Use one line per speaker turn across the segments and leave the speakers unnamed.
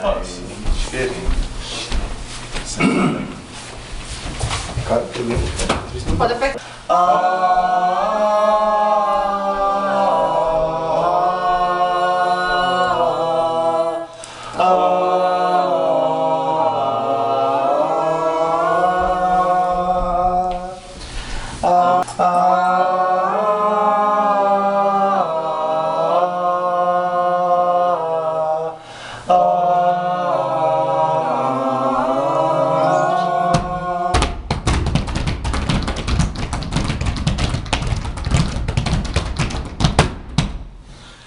fácil. Diferente. Cara, eu lembro.
Não pode apertar.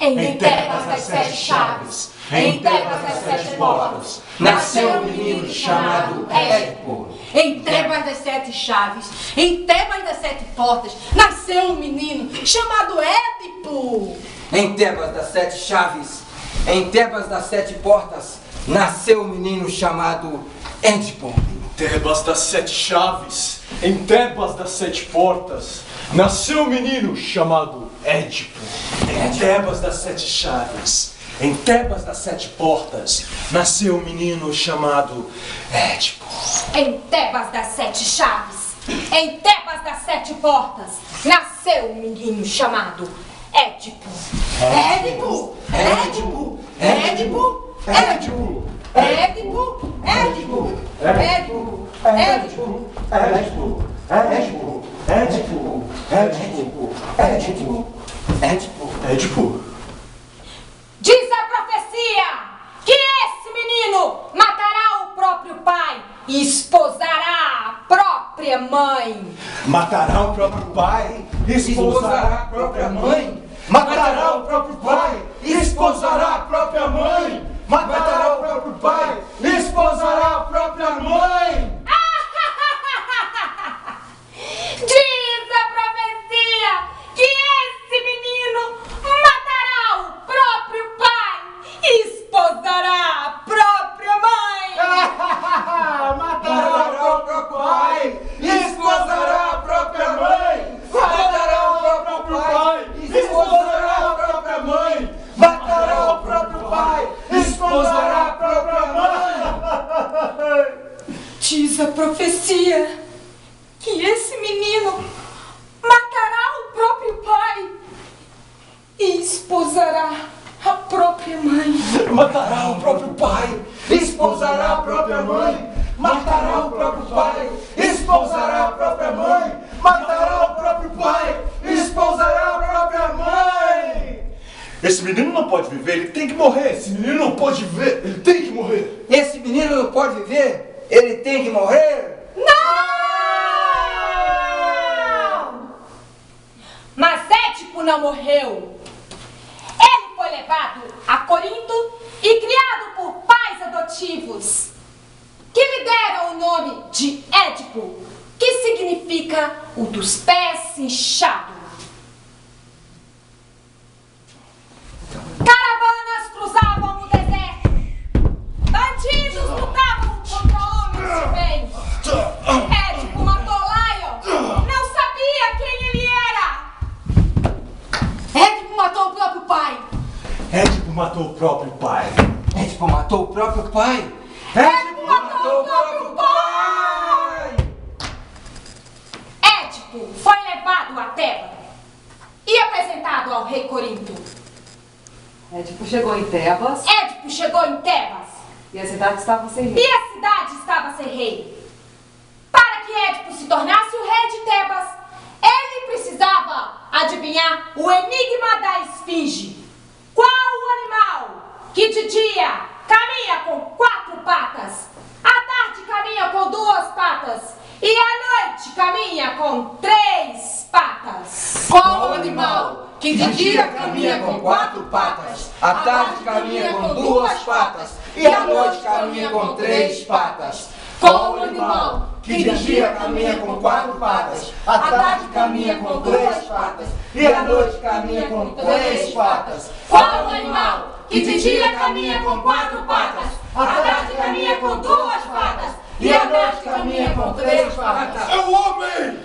Em Tebas das 7 chaves, em Tebas das 7 portas, nasceu um menino chamado Édipo.
Em Tebas das 7 chaves, em Tebas das 7 portas, nasceu um menino chamado Édipo.
Em Tebas das 7 chaves, em Tebas das 7 portas, nasceu um menino chamado Édipo.
Tebas das 7 chaves, em Tebas das 7 portas, nasceu um menino chamado Édipo. Em Tebas das 7 chaves, em Tebas das 7 portas, nasceu um menino chamado Édipo.
Em Tebas das 7 chaves, em Tebas das 7 portas, nasceu um menino chamado Édipo.
Édipo, Édipo, Édipo, Édipo, Édipo, Édipo, Édipo, Édipo,
Édipo, Édipo, Édipo, Édipo, Édipo, Édipo,
Édipo?
Diz a profecia que esse menino matará o próprio pai e esposará a própria mãe.
Matará o próprio pai, esposará a própria mãe. Matará o próprio pai, esposará a própria mãe. Matará o próprio pai, esposará a própria mãe.
Diz a profecia que esse menino matará o próprio pai e esposará a própria mãe.
Matará o próprio pai, esposará a própria mãe. Matará o próprio pai, esposará a própria mãe. Matará o próprio pai, esposará a própria mãe.
Diz a profecia que esse menino matará o próprio pai e esposará a própria mãe.
Matará o próprio pai, esposará a própria mãe. Matará o próprio pai, esposará a própria mãe. Matará o próprio pai, esposará a própria mãe. Esse menino não pode viver, ele tem que morrer. Esse menino não pode viver, ele tem que morrer.
Esse menino não pode viver, ele tem que morrer.
Não! Mas Édipo não morreu. Ele foi levado a Corinto e criado por pais adotivos, que lhe deram o nome de Édipo, que significa o dos pés inchados. Caravanas cruzavam o deserto. Bandidos lutavam contra homens de bem. Édipo matou Lion. Não sabia quem ele era.
Édipo matou o próprio pai.
Édipo matou o próprio pai.
Édipo matou o próprio pai.
Édipo matou o próprio pai. Édipo foi levado a Tebas e apresentado ao rei Corinto.
Édipo chegou em Tebas
Édipo chegou em Tebas
e a cidade estava sem
e
rei.
a cidade estava sem rei. Para que Édipo se tornasse o rei de Tebas, ele precisava adivinhar o enigma da esfinge. Qual o animal que de dia caminha com 4 patas, à tarde caminha com 2 patas e à noite caminha com 3 patas?
Qual o animal que de dia caminha com 4 patas,
à tarde caminha com 2 patas e à noite caminha com 3 patas?
Qual o animal
que de dia caminha com 4 patas, à tarde caminha com 2 patas e à noite caminha com 3 patas?
Qual o animal que de dia caminha com 4 patas, à tarde caminha com 2 patas e à noite caminha com 3 patas?
É o homem!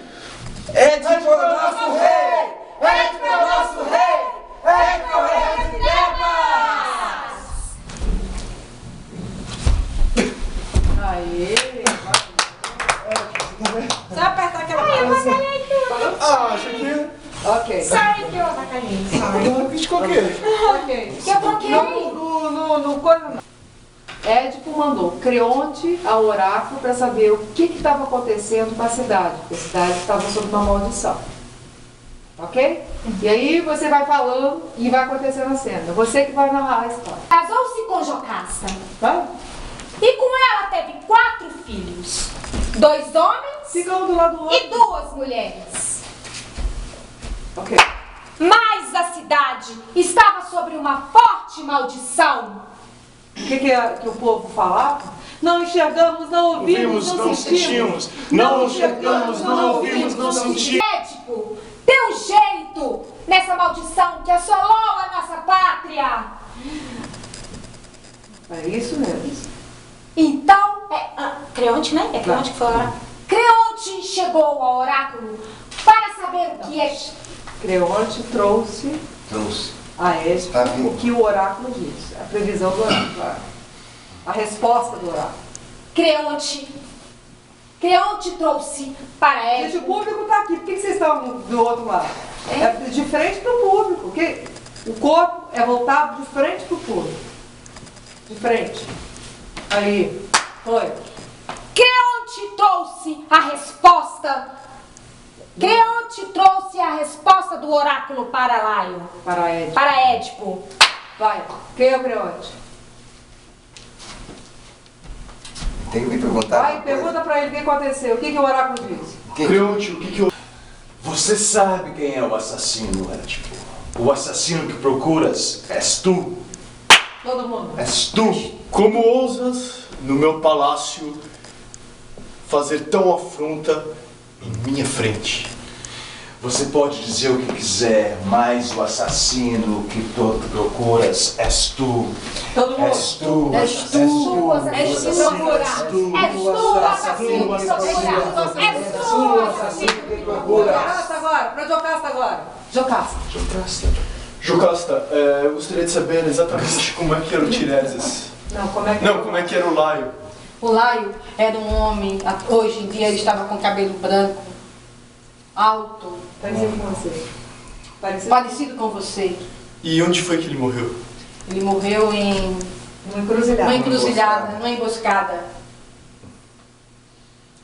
Édipo é o nosso rei! Édipo é o nosso rei! Édipo é o rei de Tebas!
Aê!
Só apertar aquela balança.
Ah, acho que...
Ok.
Sai que eu avacalhei.
De qualquer.
Ok.
Que eu troquei.
No coisa não. Édipo mandou Creonte ao oráculo para saber o que estava acontecendo com a cidade, porque a cidade estava sob uma maldição. Ok? E aí você vai falando e vai acontecendo a cena. Você que vai narrar a história.
Casou-se com Jocasta.
Vai?
E com ela teve 4 filhos. 2 homens
Fica um do lado do outro.
e 2 mulheres.
Ok.
Mas a cidade estava sobre uma forte maldição.
O que o povo falava? Não enxergamos, não ouvimos, não sentimos.
Não enxergamos, não ouvimos, não sentimos.
Édipo, deu um jeito nessa maldição que assolou a nossa pátria.
É isso mesmo.
Então, Creonte, né? É Creonte que foi orar. Creonte chegou ao oráculo para saber o que é.
Creonte trouxe a Édipo
Tá vindo.
o que o oráculo disse. A previsão do oráculo. A resposta do oráculo.
Creonte trouxe para
Gente, o
Édipo.
público está aqui. Por que vocês estão do outro lado? É de frente para o público. Porque o corpo é voltado de frente para o público. De frente. Aí. Foi.
Creonte trouxe a resposta. Creonte trouxe a resposta do oráculo para Laio.
Para Édipo.
Para Édipo.
Vai. Quem é o Creonte?
Tem que me perguntar.
Vai,
uma coisa.
pergunta para ele o que aconteceu. O que o oráculo disse?
Creonte, o que eu... Você sabe quem é o assassino, Édipo? O assassino que procuras és tu.
Todo mundo.
És tu.
Como ousas, no meu palácio, fazer tão afronta em minha frente?
Você pode dizer o que quiser, mas o assassino que tu procuras és tu.
Todo mundo.
És tu.
És tu. És tu procurar.
És tu, assassino que procura. És tu, assassino que procura.
Jocasta agora. Para Jocasta agora. Jocasta.
Jocasta, eu gostaria de saber exatamente como é que era o Tiresias.
Não, como é que...
Não, como é que era o Laio.
O Laio era um homem, hoje em dia ele estava com cabelo branco, alto,
Parecido com você. Parecido
parecido com você.
E onde foi que ele morreu?
Ele morreu em
uma encruzilhada.
uma encruzilhada, numa emboscada,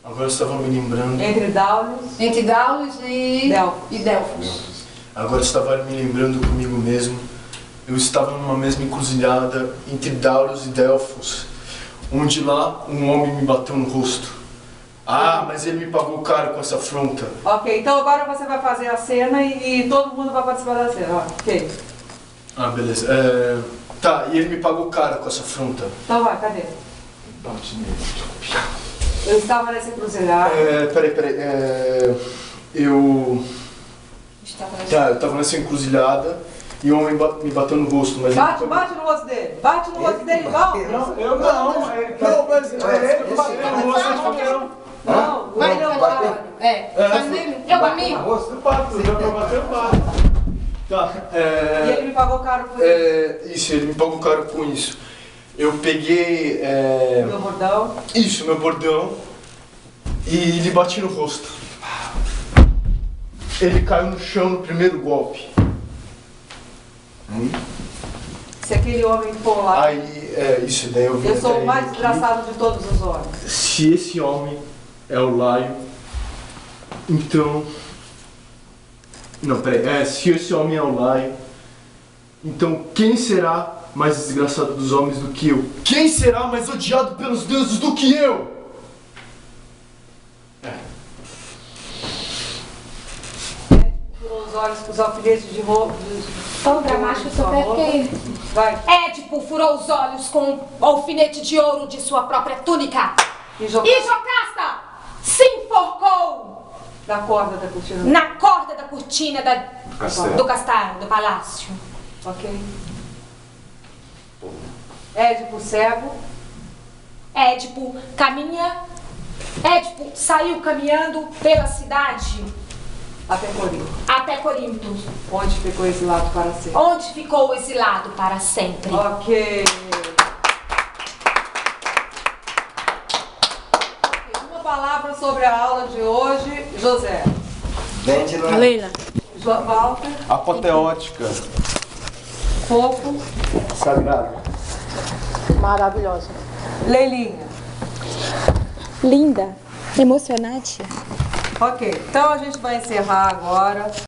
Agora eu estava me lembrando.
Entre Daulius.
entre Daulos e
Delfos.
Delfos.
Agora eu estava me lembrando comigo mesmo. Eu estava numa mesma encruzilhada entre Dauros e Delfos, onde lá um homem me bateu no rosto. Ah, mas ele me pagou caro com essa afronta.
Ok, então agora você vai fazer a cena e todo mundo vai participar da cena. Ó, ok.
Ah, beleza. Tá, e ele me pagou caro com essa afronta.
Então vai, cadê? Eu estava nessa encruzilhada.
Peraí. Eu tava nessa encruzilhada e o homem me bateu no rosto, mas
Bate no rosto dele. Bate no rosto dele, igual.
Eu não, mas ele que bateu no rosto de qualquer um.
Não,
Vai
não,
não,
bateu.
faz nele.
Eu a mim.
Rosto bato, já pra bater eu bato.
tá.
E ele me pagou caro por isso.
Isso, ele me pagou caro com isso. Eu peguei
Meu bordão.
isso, meu bordão, e lhe bati no rosto. Ele caiu no chão no primeiro golpe.
Se aquele homem for lá.
Aí, isso daí eu vi.
Eu sou
até
o mais
ele aqui.
desgraçado de todos os homens.
Se esse homem é o Laio, então... Não, peraí. Se esse homem é o Laio, então quem será mais desgraçado dos homens do que eu? Quem será mais odiado pelos deuses do que eu?
Furou os olhos com os alfinetes de roupa.
Tão dramático que eu perquei.
Vai.
Édipo furou os olhos com o alfinete de ouro de sua própria túnica.
E jogou
E Jocasta se enforcou
na corda da cortina.
na corda da cortina
Castelo.
do castelo, do palácio.
Ok. Édipo cego.
Édipo caminha. Édipo saiu caminhando pela cidade
Até Corinto.
até Corinto,
Onde ficou exilado para sempre.
onde ficou exilado para sempre.
Ok. sobre a aula de hoje, José.
Vendila.
Leila.
Walter.
Apoteótica.
Fofo.
Sagrado.
Maravilhosa.
Leilinha.
Linda, emocionante.
Ok, então a gente vai encerrar agora.